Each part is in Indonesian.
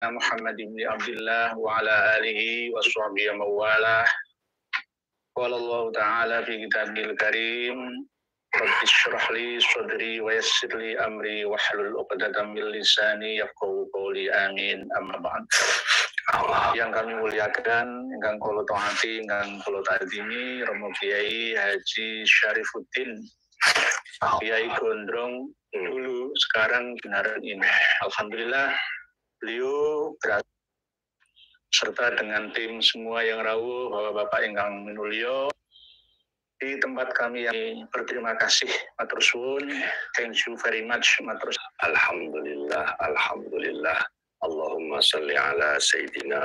Muhammad bin Abdullah wa ala alihi wa sahbihi mawalah. Qala Allah Ta'ala fi kitabil karim, Rabbi shrah li sadri wa yassir li amri wa hlul 'uqdatam min lisani yafqahu qawli. Amin. Amma ba'd. Allah yang kami muliakan, ingkang kula taati, ingkang kula ta'zimi, Romo Kiai Haji Syarifuddin Kiai Gondrong dulu, sekarang benaran ini. Alhamdulillah beliau serta dengan tim semua yang rawuh, Bapak-bapak ingkang minulya di tempat kami yang berterima kasih, matur suwun, thank you very much, matur. Alhamdulillah, alhamdulillah. Allahumma salli ala Sayyidina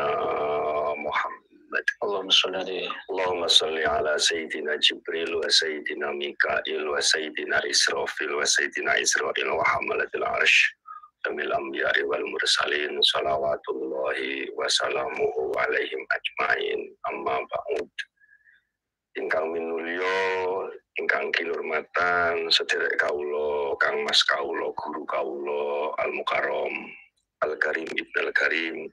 Muhammad. Allahumma salli ala Sayyidina Jibril wa Sayyidina Mikail wa Sayyidina Israfil wa Sayyidina Israil wa hamalatil arsh Jamil anbiya'i wal mursalin salawatullahi wa salamuhu alaihim ajmain. Amma ba'ud. Ingkang minulya, ingkang kinurmatan sedherek kawula, Kang Mas kawula, guru kawula Al Mukarram Al Karim Ibn Al Karim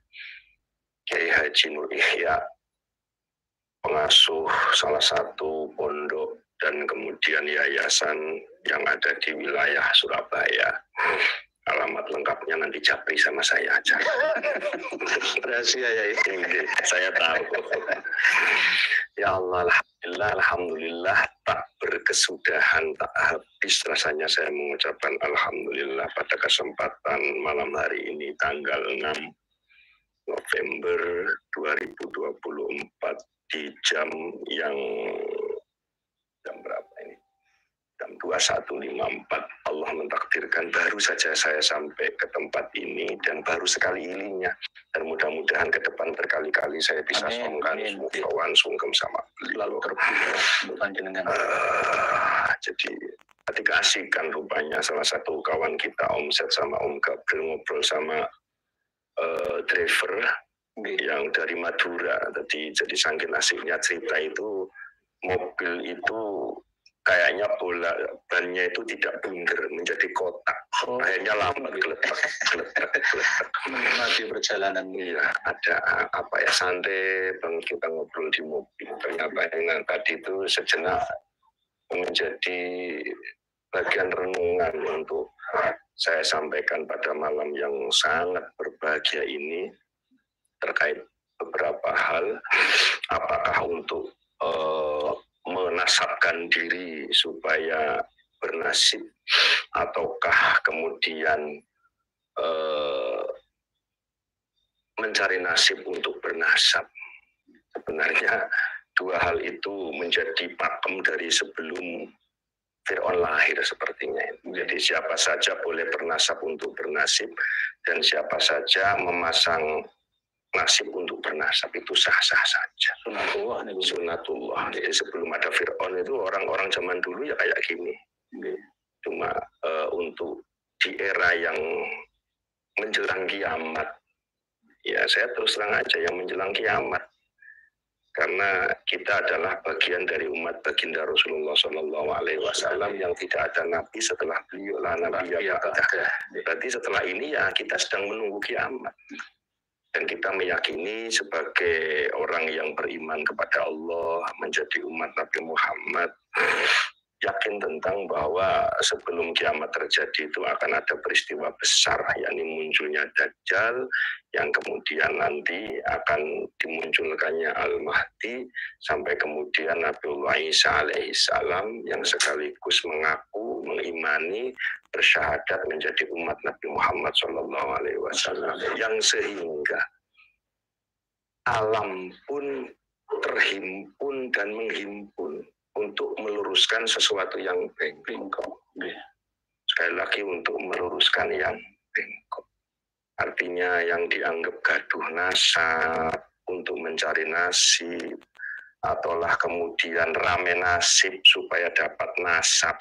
Kiai Haji Nur Ihya, pengasuh salah satu pondok dan kemudian yayasan yang ada di wilayah Surabaya. Alamat lengkapnya nanti japri sama saya aja. Rahasia ya ini, saya tahu. Ya Allah, alhamdulillah, tak berkesudahan, tak habis rasanya saya mengucapkan alhamdulillah pada kesempatan malam hari ini tanggal 6 November 2024 di jam berapa ini? Jam 21.54. Allah mentakdirkan baru saja saya sampai ke tempat ini dan baru sekali ininya, dan mudah-mudahan ke depan berkali-kali saya bisa sungkan sungkem sama lalu terbuka. Jadi tadi keasikan rupanya salah satu kawan kita Om Set sama Om Gabriel ngobrol sama driver yang dari Madura tadi. Jadi saking asiknya cerita itu, mobil itu kayaknya bannya itu tidak bundar, menjadi kotak. Akhirnya lambat, geletak. Menikmati perjalanan. Iya, ada santai banget kita ngobrol di mobil. Ternyata yang tadi itu sejenak menjadi bagian renungan untuk saya sampaikan pada malam yang sangat berbahagia ini terkait beberapa hal. Apakah untuk menasabkan diri supaya bernasib, ataukah kemudian mencari nasib untuk bernasab. Sebenarnya dua hal itu menjadi pakem dari sebelum Fir'aun lahir sepertinya. Jadi siapa saja boleh bernasab untuk bernasib, dan siapa saja memasang nasib untuk bernasab itu sah-sah saja. Sunatullah. Jadi sebelum ada Fir'aun itu orang-orang zaman dulu ya kayak gini. Cuma untuk di era yang menjelang kiamat, ya saya terus terang aja yang menjelang kiamat. Karena kita adalah bagian dari umat baginda Rasulullah SAW yang tidak ada nabi setelah beliau, lah nabi ya ba'dah. Berarti setelah ini ya kita sedang menunggu kiamat. Dan kita meyakini sebagai orang yang beriman kepada Allah, menjadi umat Nabi Muhammad, yakin tentang bahwa sebelum kiamat terjadi itu akan ada peristiwa besar, yakni munculnya Dajjal, yang kemudian nanti akan dimunculkannya Al-Mahdi, sampai kemudian Nabiullah Isa alaihissalam yang sekaligus mengaku, mengimani, bersyahadat menjadi umat Nabi Muhammad SAW, yang sehingga alam pun terhimpun dan menghimpun untuk meluruskan sesuatu yang bengkok. Sekali lagi, untuk meluruskan yang bengkok. Artinya yang dianggap gaduh nasab untuk mencari nasib, ataulah kemudian rame nasib supaya dapat nasab,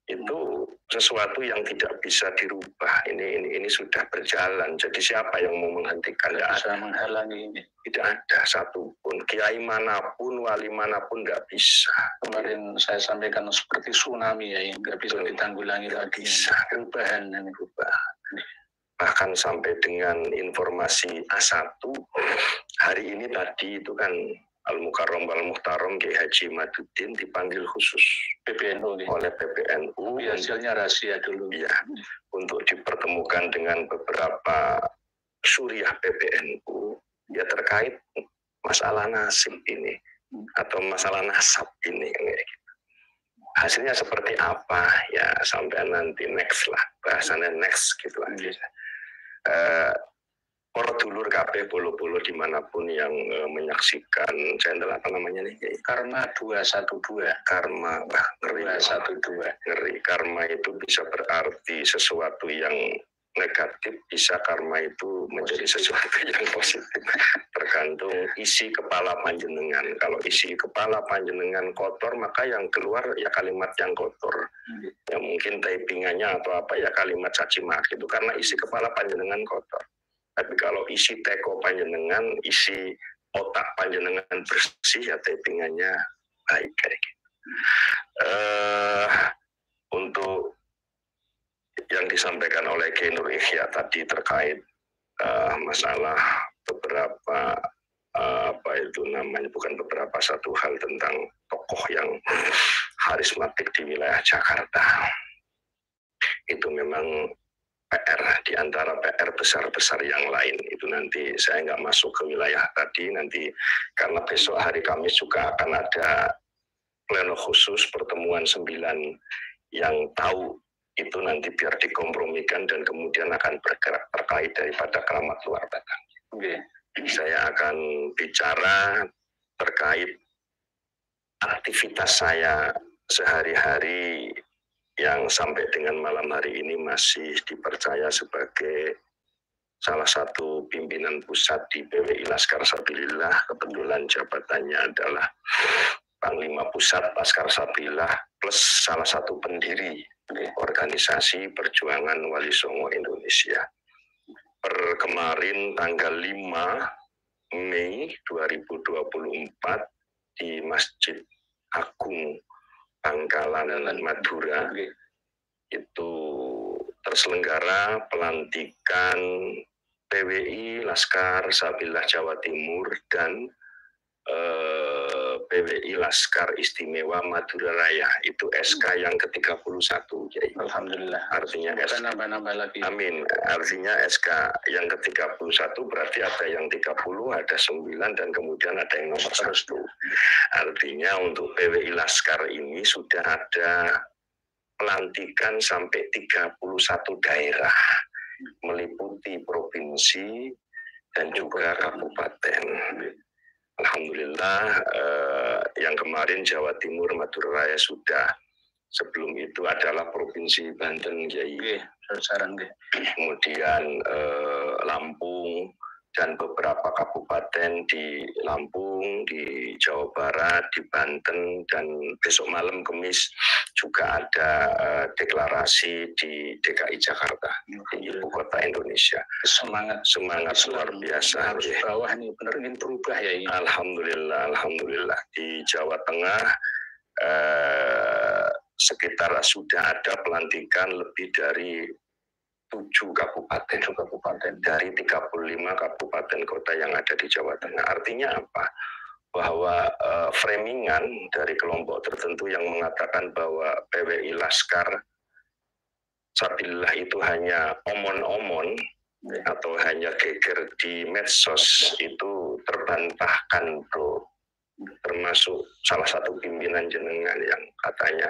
itu sesuatu yang tidak bisa dirubah. Ini sudah berjalan. Jadi siapa yang mau menghentikan? Tidak bisa menghalangi ini. Tidak ada satupun. Kiai manapun, wali manapun nggak bisa. Kemarin saya sampaikan seperti tsunami ya, yang nggak bisa ditanggulangi lagi. Bisa. Perubahan. bahkan sampai dengan informasi A1 hari ini tadi itu kan Al-Mukarram wal Muhtaram Kiai Haji Maduddin dipanggil khusus PBNU oleh PBNU. Hasilnya rahasia dulu. Ya, untuk dipertemukan dengan beberapa suriah PBNU ya terkait masalah nasib ini atau masalah nasab ini. Hasilnya seperti apa ya sampai nanti next lah, bahasannya next gitu aja. Para dulur kabeh bolo-bolo dimanapun yang menyaksikan channel apa namanya nih? Karma 212. Karma, wah ngeri. 212. Ngeri. Karma itu bisa berarti sesuatu yang negatif, bisa karma itu menjadi sesuatu yang positif. Tergantung isi kepala panjenengan. Kalau isi kepala panjenengan kotor, maka yang keluar ya kalimat yang kotor. Ya mungkin typingannya atau apa ya kalimat caci maki itu karena isi kepala panjenengan kotor. Tapi kalau isi teko panjenengan, isi otak panjenengan bersih, ya typingannya baik kayak gitu. Untuk yang disampaikan oleh Kiai Nur Ihya tadi terkait masalah beberapa apa itu namanya, bukan beberapa, satu hal tentang tokoh yang karismatik di wilayah Jakarta. Itu memang PR di antara PR besar-besar yang lain. Itu nanti saya nggak masuk ke wilayah tadi, nanti karena besok hari Kamis juga akan ada pleno khusus pertemuan 9 yang tahu itu nanti biar dikompromikan dan kemudian akan bergerak terkait daripada keramat luar batang. Okay. Saya akan bicara terkait aktivitas saya sehari-hari yang sampai dengan malam hari ini masih dipercaya sebagai salah satu pimpinan pusat di PWI Laskar Sabilillah. Kebetulan jabatannya adalah Panglima Pusat Laskar Sabilillah plus salah satu pendiri organisasi Perjuangan Wali Songo Indonesia. Per kemarin tanggal 5 Mei 2024 di Masjid Agung Bangkalan Madura itu terselenggara pelantikan PWI Laskar Sabilillah Jawa Timur dan PWI Laskar Istimewa Madura Raya. Itu SK yang ke-31. Jadi, Alhamdulillah. Artinya nambah-nambah lagi. Amin. Artinya SK yang ke-31 berarti ada yang 30, ada 9 dan kemudian ada yang nomor 1. Artinya untuk PWI Laskar ini sudah ada pelantikan sampai 31 daerah meliputi provinsi dan juga kabupaten. Alhamdulillah yang kemarin Jawa Timur Madura Raya sudah, sebelum itu adalah Provinsi Banten, kemudian Lampung dan beberapa kabupaten di Lampung, di Jawa Barat, di Banten, dan besok malam Kamis juga ada deklarasi di DKI Jakarta, di ibu kota Indonesia. Semangat luar biasa. Harus bawah nih, benar ingin berubah ya ini. Alhamdulillah. Di Jawa Tengah sekitar sudah ada pelantikan lebih dari 7 kabupaten dari 35 kabupaten kota yang ada di Jawa Tengah. Artinya apa? Bahwa framingan dari kelompok tertentu yang mengatakan bahwa PWI Laskar Sabilillah itu hanya omon-omon atau hanya geger di medsos itu terbantahkan, bro. Termasuk salah satu pimpinan jenengan yang katanya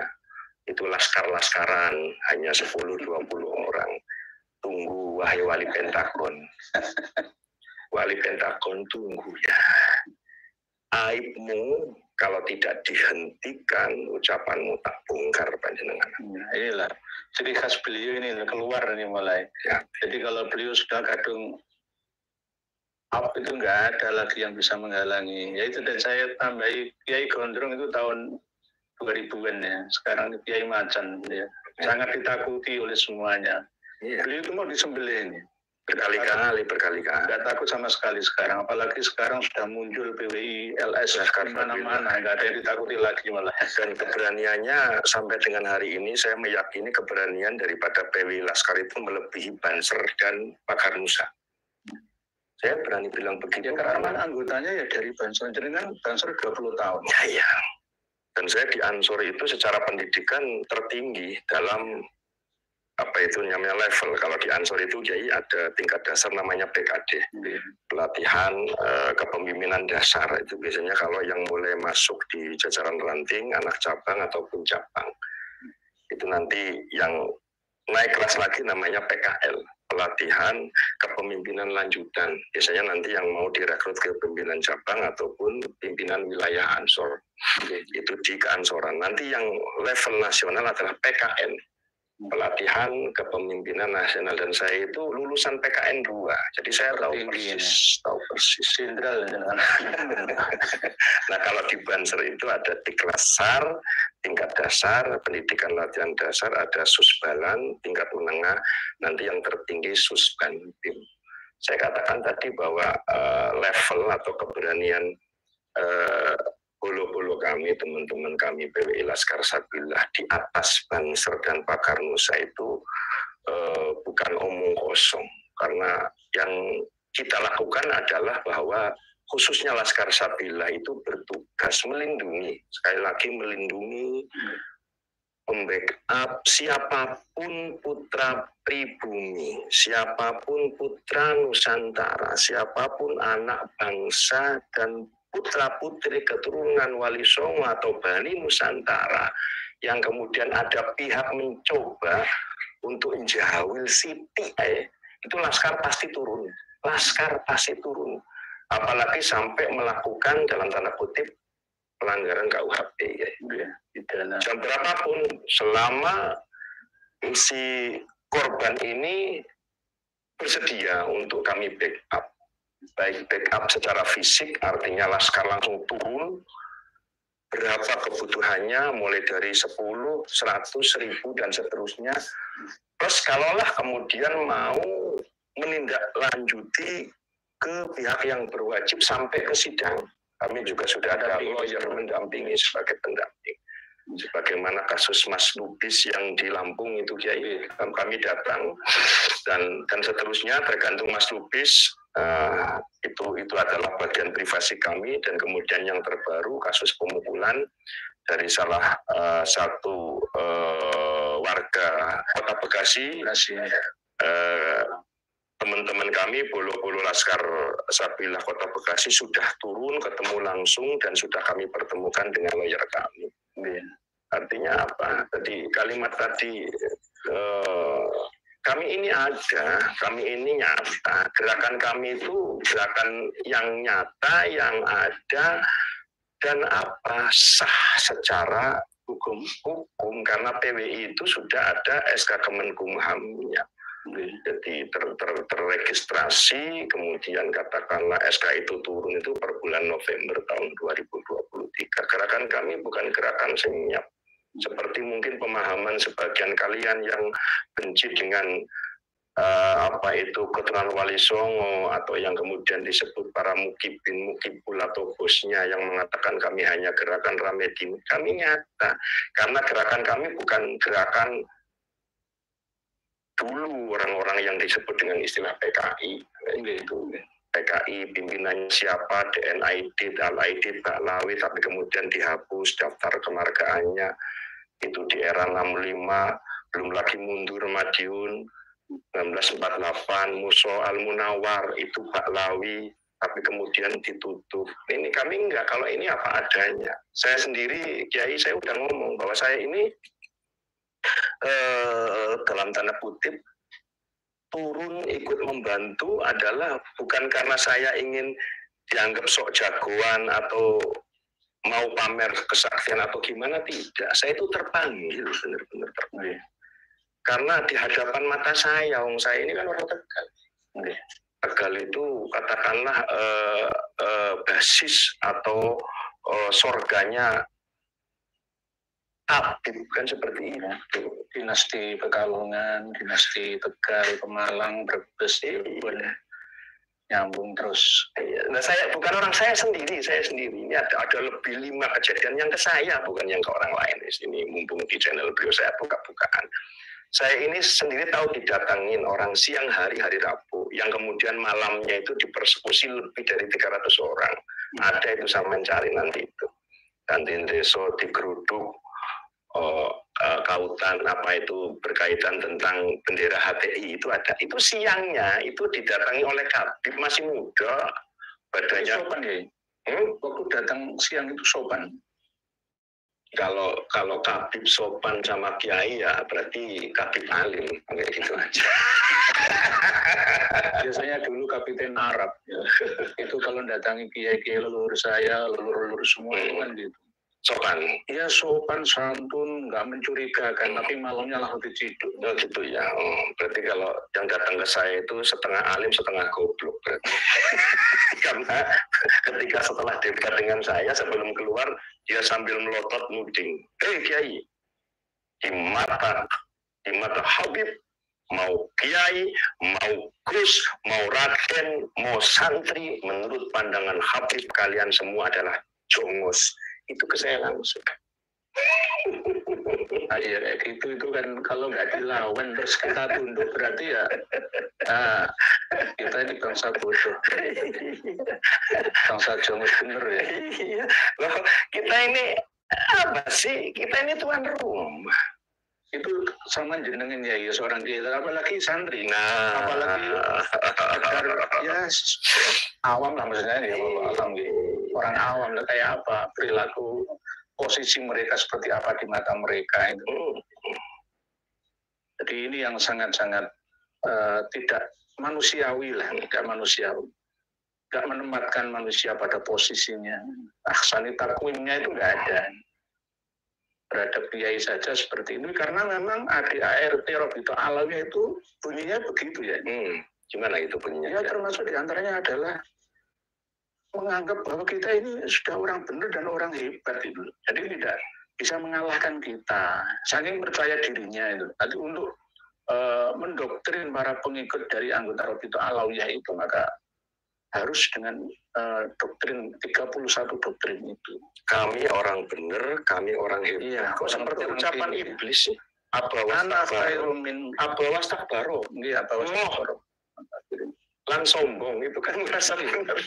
itu laskar-laskaran hanya 10-20 orang. Tunggu wahai wali Pentagon. Wali Pentagon tunggu ya. Aibmu kalau tidak dihentikan, ucapanmu tak bongkar panjenengan. Inilah. Jadi khas beliau ini keluar nih mulai. Ya. Jadi kalau beliau sudah kadung up itu nggak ada lagi yang bisa menghalangi. Ya itu, dan saya tambahi Kiai Gondrong itu tahun 2000-an ya. Sekarang Kiai Macan ya. Sangat ditakuti oleh semuanya. Iya. Beliau itu mau disembelih ini. berkali-kali. Nggak takut sama sekali sekarang, apalagi sekarang sudah muncul PWI, LS, di mana-mana, nggak ada yang ditakuti lagi malah. Dan keberaniannya sampai dengan hari ini saya meyakini keberanian daripada PWI Laskar itu melebihi Banser dan Pakar Nusa. Saya berani bilang begitu. Ya, karena anggotanya ya dari Banser, jadi kan Banser 20 tahun. Ya. Dan saya di Ansor itu secara pendidikan tertinggi dalam apa itu namanya level. Kalau di Ansor itu jadi ada tingkat dasar namanya PKD, pelatihan kepemimpinan dasar. Itu biasanya kalau yang mulai masuk di jajaran ranting, anak cabang ataupun cabang, itu nanti yang naik kelas lagi namanya PKL, pelatihan kepemimpinan lanjutan. Biasanya nanti yang mau direkrut ke pimpinan cabang ataupun pimpinan wilayah Ansor, itu di keansoran. Nanti yang level nasional adalah PKN, pelatihan kepemimpinan nasional, dan saya itu lulusan PKN 2, jadi saya tahu persis. Jenderal. Nah, kalau di Banser itu ada Diklasar tingkat dasar, pendidikan latihan dasar, ada Susbalan tingkat menengah, nanti yang tertinggi Susbanbim. Saya katakan tadi bahwa level atau keberanian bolo-bolo kami, teman-teman kami PWI Laskar Sabillah di atas Banser dan Pakar Nusa itu bukan omong kosong, karena yang kita lakukan adalah bahwa khususnya Laskar Sabillah itu bertugas melindungi, sekali lagi melindungi, membackup siapapun putra pribumi, siapapun putra Nusantara, siapapun anak bangsa dan putra-putri keturunan Wali Songo atau Bani Nusantara yang kemudian ada pihak mencoba untuk menjahil Siti, itu Laskar pasti turun. Laskar pasti turun. Apalagi sampai melakukan dalam tanda kutip pelanggaran KUHP. Jam berapapun, selama si korban ini bersedia untuk kami backup. Baik backup secara fisik, artinya Laskar langsung turun, berapa kebutuhannya, mulai dari 10, 100, 1000, dan seterusnya. Plus kalaulah kemudian mau menindaklanjuti ke pihak yang berwajib sampai ke sidang, kami juga sudah ada lawyer mendampingi sebagai pendamping. Sebagaimana kasus Mas Lubis yang di Lampung itu, Kiai, kami datang, dan seterusnya, tergantung Mas Lubis. Itu adalah bagian privasi kami. Dan kemudian yang terbaru kasus pemukulan dari salah satu warga Kota Bekasi, teman-teman kami bolo-bolo Laskar Sabillah Kota Bekasi sudah turun, ketemu langsung, dan sudah kami pertemukan dengan lawyer kami. Artinya apa? Tadi kalimat tadi, kami ini ada, kami ini nyata. Gerakan kami itu gerakan yang nyata, yang ada, dan apa, sah secara hukum, karena PWI itu sudah ada SK Kemenkumham-nya. Jadi terregistrasi, kemudian katakanlah SK itu turun itu per bulan November tahun 2023. Gerakan kami bukan gerakan senyap, seperti mungkin pemahaman sebagian kalian yang benci dengan apa itu keturunan Wali Songo, atau yang kemudian disebut para mukibin, mukibul atau bosnya yang mengatakan kami hanya gerakan Ramedin. Kami nyata, karena gerakan kami bukan gerakan dulu orang-orang yang disebut dengan istilah PKI. Itu PKI pimpinannya siapa, DNID, Al-ID, Baklawi, tapi kemudian dihapus daftar kemargaannya. Itu di era 65, belum lagi mundur Madiun, 1948, Muso Al-Munawar, itu Baklawi, tapi kemudian ditutup. Ini kami enggak, kalau ini apa adanya. Saya sendiri, Kiai, saya udah ngomong bahwa saya ini dalam tanda kutip turun ikut membantu adalah bukan karena saya ingin dianggap sok jagoan atau mau pamer kesaktian atau gimana, tidak. Saya itu terpanggil, benar-benar terpanggil. Karena di hadapan mata saya, saya ini kan orang Tegal. Tegal itu katakanlah basis atau sorganya Tapi bukan seperti itu. Dinasti Pekalongan, dinasti Tegal, Pemalang, Brebes itu boleh nyambung terus. Nah, saya bukan orang saya sendiri. Ini ada lebih 5 kejadian yang ke saya, bukan yang ke orang lain. Di sini mumpung di channel beliau saya buka-bukaan. Saya ini sendiri tahu didatangin orang siang hari Rabu, yang kemudian malamnya itu dipersekusi lebih dari 300 orang. Ada itu, saya mencari nanti itu. Dan di desa digeruduk, kautan apa itu berkaitan tentang bendera HTI itu ada. Itu siangnya itu didatangi oleh Kabid masih muda, badannya sopan ya. Waktu datang siang itu sopan. Kalau Kabid sopan sama Kiai ya berarti Kabid alim, kayak gitu aja. Biasanya dulu kapiten Arab ya. Itu kalau datangi Kiai leluhur saya, leluhur semua itu kan gitu. Sopan. Iya sopan, santun, nggak mencurigakan, tapi malamnya langsung diciduk. Oh gitu ya. Berarti kalau yang datang ke saya itu setengah alim, setengah goblok. Karena ketika setelah debat dengan saya, sebelum keluar, dia sambil melotot nuding. Kiai, di mata Habib, mau Kiai, mau Gus, mau Raden, mau santri, menurut pandangan Habib kalian semua adalah jongos. Itu ke saya langsung. Ya kayak gitu itu kan kalau nggak dilawan terus kita tunduk berarti ya kita ini bangsa bodoh, bangsa jongos bener ya. Loh, kita ini apa sih? Kita ini tuan rumah. Itu sama jenengin ya seorang kita, apalagi santri, apalagi ya awam lah maksudnya ya, awam gitu. Orang awam lah kayak apa perilaku posisi mereka seperti apa di mata mereka itu. Jadi ini yang sangat-sangat tidak manusiawi lah, tidak manusiawi, tidak menempatkan manusia pada posisinya. Ahsani takwimnya itu nggak ada. Berhadap kiai saja seperti ini karena memang ADART Robito Alawi itu bunyinya begitu ya. Gimana itu bunyinya? Ya termasuk diantaranya adalah menganggap bahwa kita ini sudah orang benar dan orang hebat itu. Jadi tidak bisa mengalahkan kita. Saking percaya dirinya itu. Tapi untuk mendoktrin para pengikut dari anggota Robito Alawiyah itu maka harus dengan doktrin 31 doktrin itu. Kami orang benar, kami orang hebat. Iya, kok seperti ucapan iblis sih? Abawas takbaro. Iya, abawas takbaro. Lang sombong itu kan merasa benar.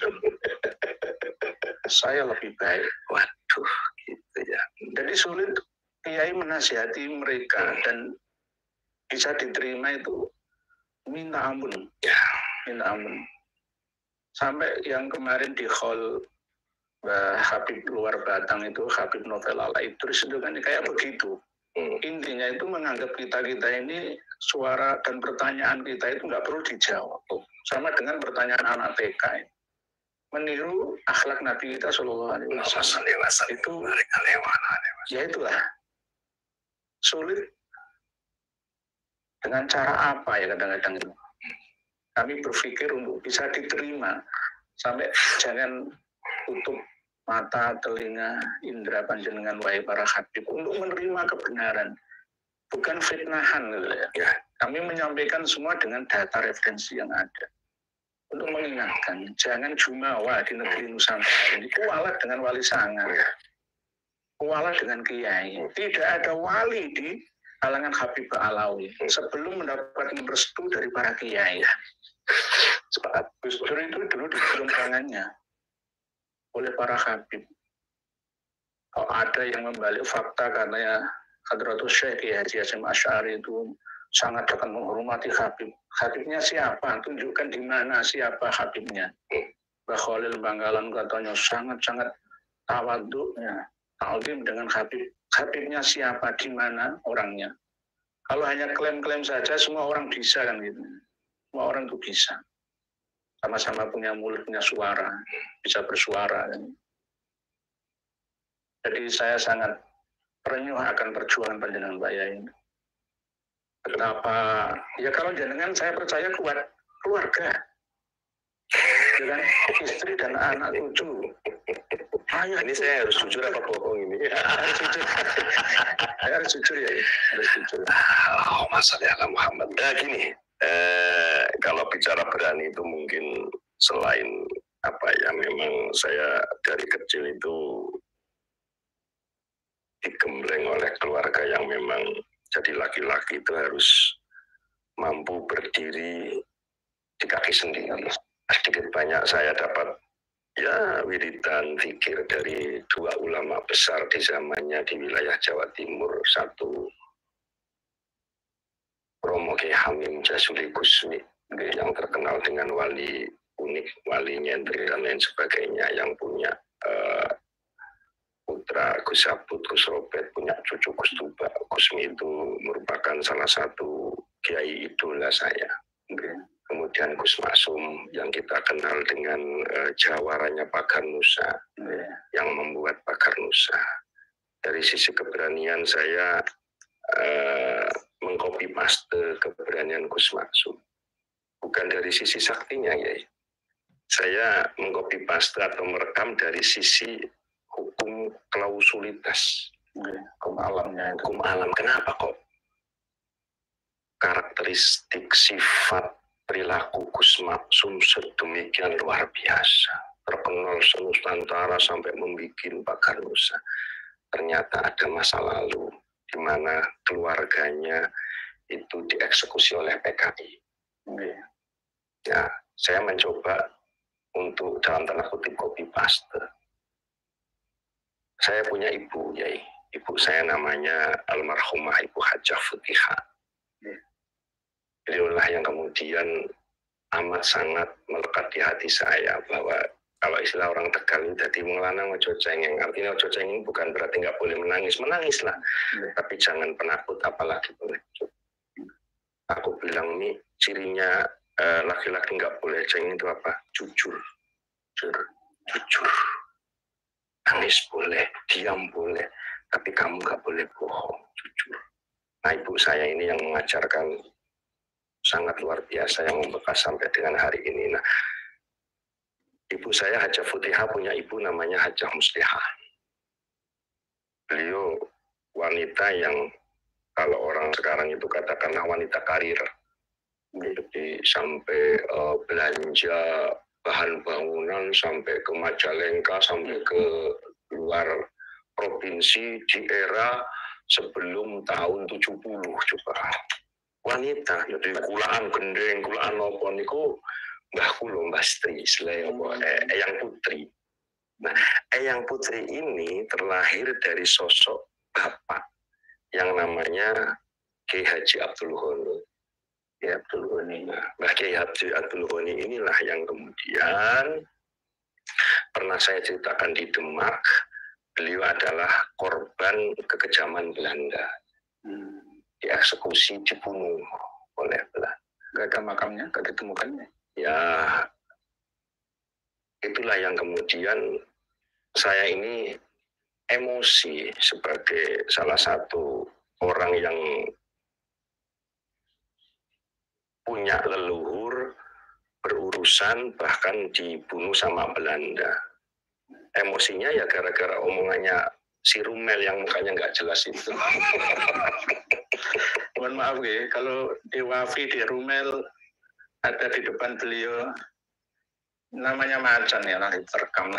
Saya lebih baik. Waduh, gitu ya. Jadi sulit kiai menasihati mereka dan bisa diterima itu minta ampun. Ya, minta ampun. Sampai yang kemarin di hall Habib luar Batang itu, Habib Novel Al-Idris itu kan kayak begitu. Intinya itu menganggap kita ini suara dan pertanyaan kita itu nggak perlu dijawab. Sama dengan pertanyaan anak TK. Meniru akhlak Nabi kita Shallallahu Alaihi Wasallam. Itu ya itulah sulit dengan cara apa ya kadang-kadang itu. Kami berpikir untuk bisa diterima sampai jangan tutup mata, telinga, indera panjenengan wahai para habib untuk menerima kebenaran, bukan fitnahan gitu ya. Kami menyampaikan semua dengan data referensi yang ada untuk mengingatkan jangan jumawa di negeri Nusantara ini kualat dengan wali sangar, kualat dengan kiai. Tidak ada wali di kalangan Habib Alawi sebelum mendapatkan restu dari para kiai. Sepakat. Gus Dur itu dulu dicium tangannya oleh para habib. Kalau ada yang membalik fakta karena Hadratus Syekh Haji Hasyim Asy'ari itu sangat akan menghormati habib. Habibnya siapa? Tunjukkan di mana siapa habibnya. Mbah Khalil Bangkalan katanya sangat-sangat tawadhu ya, ta'zim dengan habib. Habibnya siapa? Di mana orangnya? Kalau hanya klaim-klaim saja semua orang bisa kan gitu. Semua orang itu bisa. Sama-sama punya mulut, punya suara, bisa bersuara. Jadi saya sangat terenyuh akan perjuangan panjenengan Pak Yai. Betapa, ya kalau jenengan saya percaya kuat keluarga. kan? Istri dan anak cucu. Ini saya harus jujur apa bohong ini? Harus jujur. Harus jujur ya, harus jujur. Masalah Muhammad. Gini, kalau bicara berani itu mungkin selain apa ya, memang saya dari kecil itu digembleng oleh keluarga yang memang jadi laki-laki itu harus mampu berdiri di kaki sendiri. Sedikit banyak saya dapat ya wiridan zikir dari dua ulama besar di zamannya di wilayah Jawa Timur. Satu Romo Ki Hamim Jasuli Gusmi yang terkenal dengan wali unik, wali nyentrik dan lain sebagainya, yang punya putra Gus Abud, Gus Robert, punya cucu Gus Tuba. Gusmi itu merupakan salah satu kiai idola saya. Kemudian Gus Maksum yang kita kenal dengan jawarannya Pagar Nusa, yang membuat Pagar Nusa. Dari sisi keberanian saya mengcopy paste keberanian Gus Maksum. Bukan dari sisi saktinya ya. Saya mengcopy paste atau merekam dari sisi hukum klausulitas. Hukum alamnya. Hukum alam. Kenapa kok karakteristik sifat perilaku Gus Maksum sedemikian luar biasa, terkenal senusantara sampai membuat Pagar Nusa? Ternyata ada masa lalu di mana keluarganya itu dieksekusi oleh PKI. Ya, saya mencoba untuk dalam tanda kutip copy paste. Saya punya ibu, ya, ibu saya namanya almarhumah Ibu Hajah Futihah. Beliaulah yang kemudian amat sangat melekat di hati saya, bahwa kalau istilah orang Tegal ini jadi wong lanang ojo cengeng. Artinya ojo cengeng bukan berarti nggak boleh menangis, menangislah, tapi jangan penakut, apalagi pengecut. Aku bilang nih cirinya laki-laki nggak boleh cengeng itu apa? Jujur. Nangis boleh, diam boleh, tapi kamu nggak boleh bohong, jujur. Nah, ibu saya ini yang mengajarkan sangat luar biasa, yang membekas sampai dengan hari ini. Nah, ibu saya Hajah Futihah punya ibu namanya Hajah Muslihah. Beliau wanita yang kalau orang sekarang itu katakanlah wanita karir. Jadi sampai belanja bahan bangunan sampai ke Majalengka, sampai ke luar provinsi di era sebelum tahun 70 coba. Wanita, jadi kulaan gendeng, kulaan nopo niku mbah kula Mbah Stri, Eyang Putri. Nah, Eyang Putri ini terlahir dari sosok bapak yang namanya Kiai Haji Abdul Ghani. Ya, Abdul Ghani. Mbah Kiai Haji Abdul Ghani inilah yang kemudian pernah saya ceritakan di Demak, beliau adalah korban kekejaman Belanda. Dieksekusi, dibunuh oleh Belanda. Gak ada makamnya, gak ditemukannya. Ya, itulah yang kemudian saya ini emosi sebagai salah satu orang yang punya leluhur berurusan bahkan dibunuh sama Belanda. Emosinya ya gara-gara omongannya si Rumel yang mukanya nggak jelas itu. Mohon maaf ya, kalau di Wafi di Rumel ada di depan beliau namanya Macan ya, nanti terekam.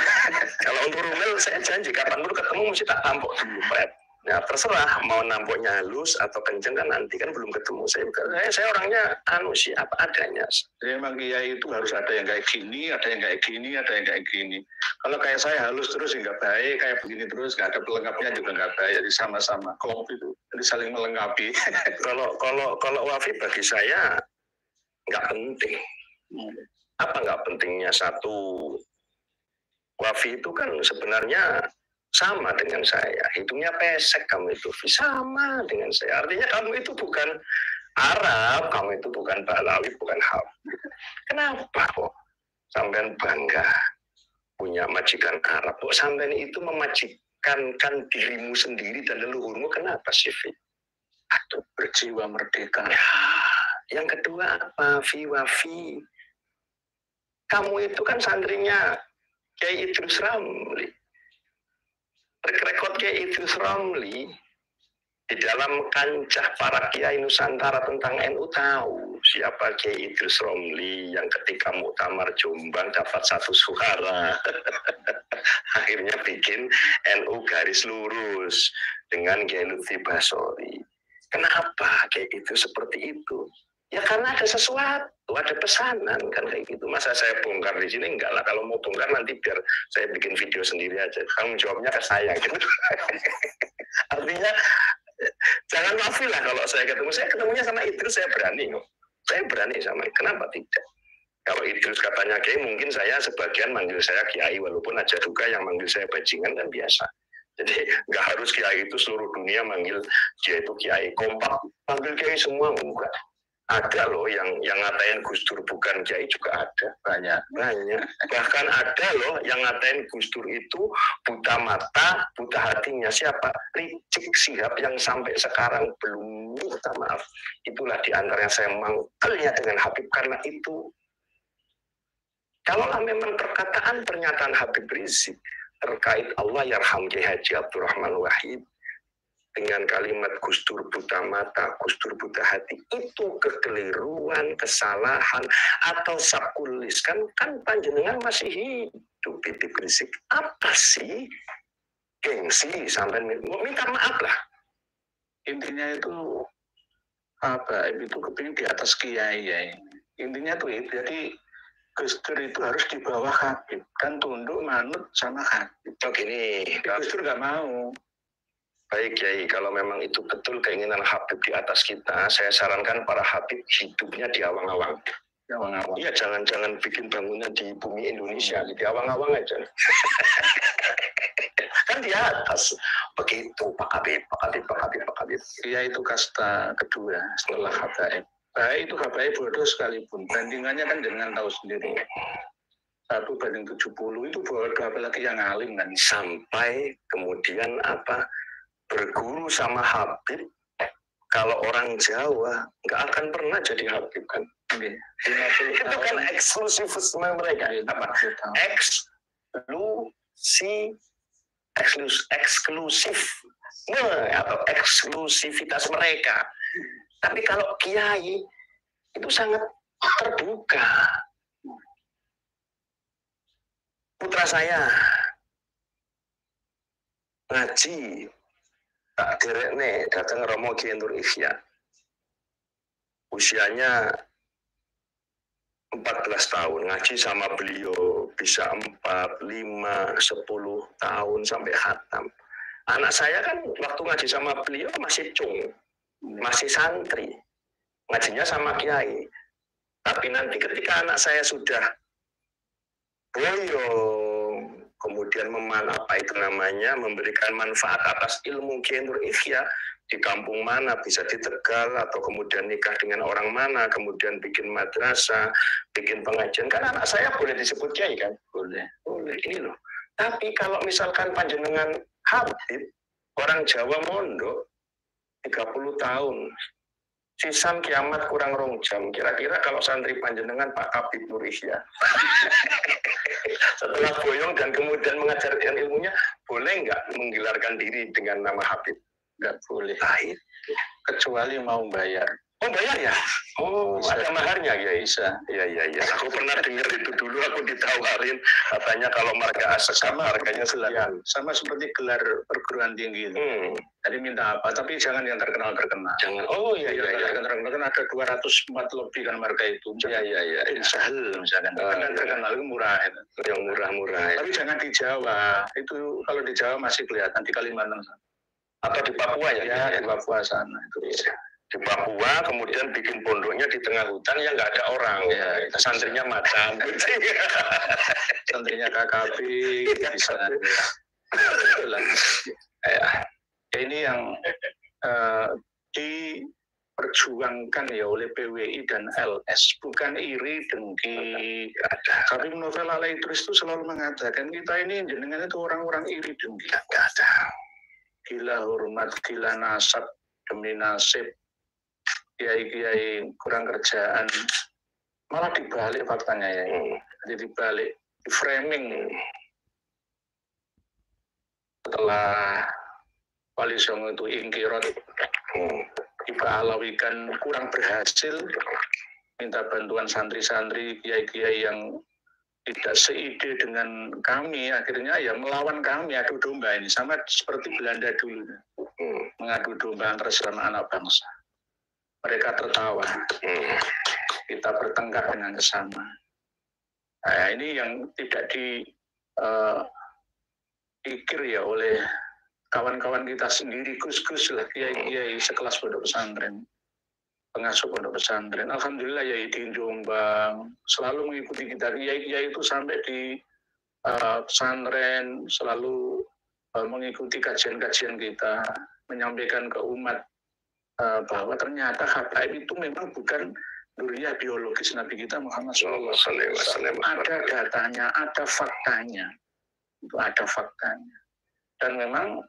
Kalau untuk Rumel saya janji kapan dulu ketemu mesti tak tampok dulu, Pak. Nah, terserah mau nampaknya halus atau kenceng kan nanti kan belum ketemu. Saya orangnya sih apa adanya. Jadi memang kiai itu harus ada yang kayak gini, ada yang kayak gini, ada yang kayak gini. Kalau kayak saya halus terus nggak baik, kayak begini terus nggak ada pelengkapnya juga nggak baik. Jadi sama-sama klop itu, jadi saling melengkapi. Kalau Wafi bagi saya nggak penting. Apa nggak pentingnya satu? Wafi itu kan sebenarnya sama dengan saya, hidungnya pesek kamu itu, sama dengan saya. Artinya kamu itu bukan Arab, kamu itu bukan Balawi, bukan Hab. Kenapa kok sampean bangga punya majikan Arab? Kok sampean itu memajikankan dirimu sendiri dan leluhurmu? Kenapa sih, Fi? Aduh, berjiwa merdeka. Ya, yang kedua apa, Fi? kamu itu kan santrinya Kiai Idrus Ramli. Rekod Kiai Idrus Ramli di dalam kancah para kiai Nusantara tentang NU tahu siapa Kiai Idrus Ramli yang ketika muktamar Jombang dapat 1 suara. Akhirnya bikin NU garis lurus dengan Kiai Lutfi Basori. Kenapa Kiai itu seperti itu? Ya karena ada sesuatu, ada pesanan kan kayak gitu. Masa saya bongkar di sini? Enggak lah, kalau mau bongkar nanti biar saya bikin video sendiri aja. Tanggung jawabnya ke saya gitu. Artinya jangan maafin lah kalau saya ketemunya sama Idrus, saya berani kok. Saya berani sama, kenapa tidak? Kalau Idrus katanya Kiai, mungkin saya sebagian manggil saya Kiai, walaupun ada juga yang manggil saya bajingan, kan biasa. Jadi nggak harus Kiai itu seluruh dunia manggil dia itu Kiai, kompak manggil Kiai semua, enggak. Ada loh yang ngatain Gus Dur bukan Kiai juga ada, banyak. Bahkan ada loh yang ngatain Gus Dur itu buta mata, buta hatinya. Siapa? Rizik Syihab yang sampai sekarang belum minta maaf. Itulah diantaranya saya mangkelnya dengan Habib karena itu. Kalaulah memang perkataan pernyataan Habib Rizik terkait Allah yarham Kiai Haji Abdurrahman Wahid dengan kalimat Gus Dur buta mata, Gus Dur buta hati, itu kekeliruan, kesalahan, atau sakulis. Kan panjenengan masih hidup, Habib Rizik. Apa sih? Gengsi, sampai minta maaf lah. Intinya itu, apa, itu kepingin di atas kiai ya. Intinya tuh itu, jadi Gus Dur itu harus di bawah Habib. Kan tunduk, manut sama Habib. Oh gini, Gus Dur nggak mau. Baik Kiai, kalau memang itu betul keinginan Habib di atas kita, saya sarankan para Habib hidupnya di awang-awang. Iya, jangan bikin bangunan di bumi Indonesia, di awang-awang aja. Kan di atas. Begitu Pak Habib. Iya, itu kasta kedua setelah habaib. Baik itu habaib bodoh sekalipun. Bandingannya kan jangan tahu sendiri. 1/70 itu bodoh, apalagi yang alim kan. Sampai kemudian apa? Berguru sama Habib, kalau orang Jawa nggak akan pernah jadi Habib kan? Itu kan eksklusifisme mereka. Apa? Eksklusif atau eksklusivitas mereka. Tapi kalau Kiai itu sangat terbuka. Putra saya ngaji tak derek nih datang Romo Kiai Nur Ihya. Usianya 14 tahun, ngaji sama beliau bisa 4, 5, 10 tahun sampai khatam. Anak saya kan waktu ngaji sama beliau masih masih santri, ngajinya sama Kiai. Tapi nanti ketika anak saya sudah boyong, kemudian memberikan manfaat atas ilmu Kiai Nur Ihya di kampung mana, bisa di Tegal atau kemudian nikah dengan orang mana, kemudian bikin madrasah, bikin pengajian, kan anak saya boleh disebut Kiai kan? Boleh ini loh. Tapi kalau misalkan panjenengan Habib, orang Jawa mondok 30 tahun, sisan kiamat kurang rong jam. Kira-kira kalau santri panjenengan Pak Habib Nur Ihya setelah boyong dan kemudian mengajarkan ilmunya, boleh nggak menggelarkan diri dengan nama Habib? Nggak boleh. Kecuali mau bayar. Oh bayar ya? Oh bisa. Ada maharnya ya Isa. Iya. Aku pernah dengar itu dulu, aku ditawarin katanya kalau marga asal sama harganya sekian. Sama seperti gelar perguruan tinggi. Jadi minta apa? Tapi jangan yang terkenal. Jangan. Oh iya. Yang terkenal ada 204 lebih kan marga itu. Iya. Sahel misalkan. Yang terkenal itu murah. Yang murah. Tapi jangan di Jawa. Itu kalau di Jawa masih kelihatan, di Kalimantan. Atau di Papua ya? Ya di Papua sana itu. Di Papua, kemudian bikin pondoknya di tengah hutan yang nggak ada orang, ya, santrinya macan, santrinya KKP, bisa. Ini yang diperjuangkan ya oleh PWI dan LS, bukan iri dengki. Tapi novel Ala Idrus itu selalu mengatakan kita ini jenengan itu orang-orang iri dengki, nggak ada. Gila hormat, gila nasab demi nasib. Kiai kurang kerjaan, malah dibalik faktanya ya. Jadi balik di framing setelah Wali Songo itu ingkirot, Iba Alawikan kurang berhasil, minta bantuan santri-santri, kiai-kiai yang tidak seide dengan kami, akhirnya ya melawan kami, adu domba ini, sama seperti Belanda dulu, mengadu domba antara sesama anak bangsa. Mereka tertawa, kita bertengkar dengan sesama. Nah, ini yang tidak dipikir ya oleh kawan-kawan kita sendiri, gus-gus lah, kiai-kiai sekelas pondok pesantren, pengasuh pondok pesantren. Alhamdulillah ya di Jombang selalu mengikuti kita, kiai-kiai itu sampai di pesantren selalu mengikuti kajian-kajian kita, menyampaikan ke umat bahwa ternyata habaib itu memang bukan duriah biologis Nabi kita Muhammad SAW. Ada datanya, ada faktanya, itu ada faktanya. Dan memang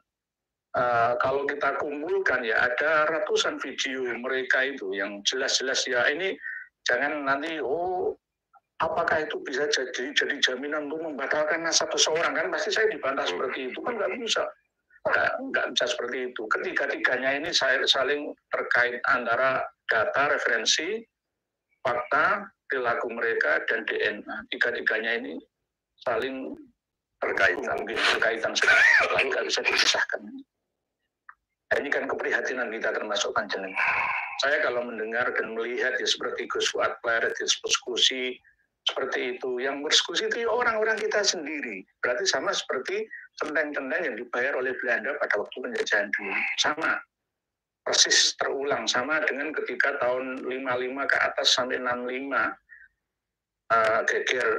kalau kita kumpulkan ya ada ratusan video mereka itu yang jelas-jelas ya ini jangan nanti apakah itu bisa jadi jaminan untuk membatalkan nasab seseorang, kan pasti saya dibantah seperti itu, kan nggak bisa seperti itu. Ketiga-tiganya ini saling terkait antara data, referensi, fakta, perilaku mereka dan DNA. Tiga-tiganya ini saling berkaitan sekali, nggak bisa dipisahkan. Nah, ini kan keprihatinan kita termasuk panjenengan. Saya kalau mendengar dan melihat ya seperti Gus Fuad Pleret diskusi seperti itu, yang berdiskusi itu orang-orang kita sendiri. Berarti sama seperti centeng-centeng yang dibayar oleh Belanda pada waktu penjajahan dulu. Sama, persis terulang, sama dengan ketika tahun 55 ke atas sampai 65 geger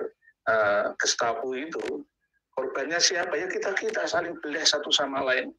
Gestapo itu. Korbannya siapa? Ya kita saling belah satu sama lain.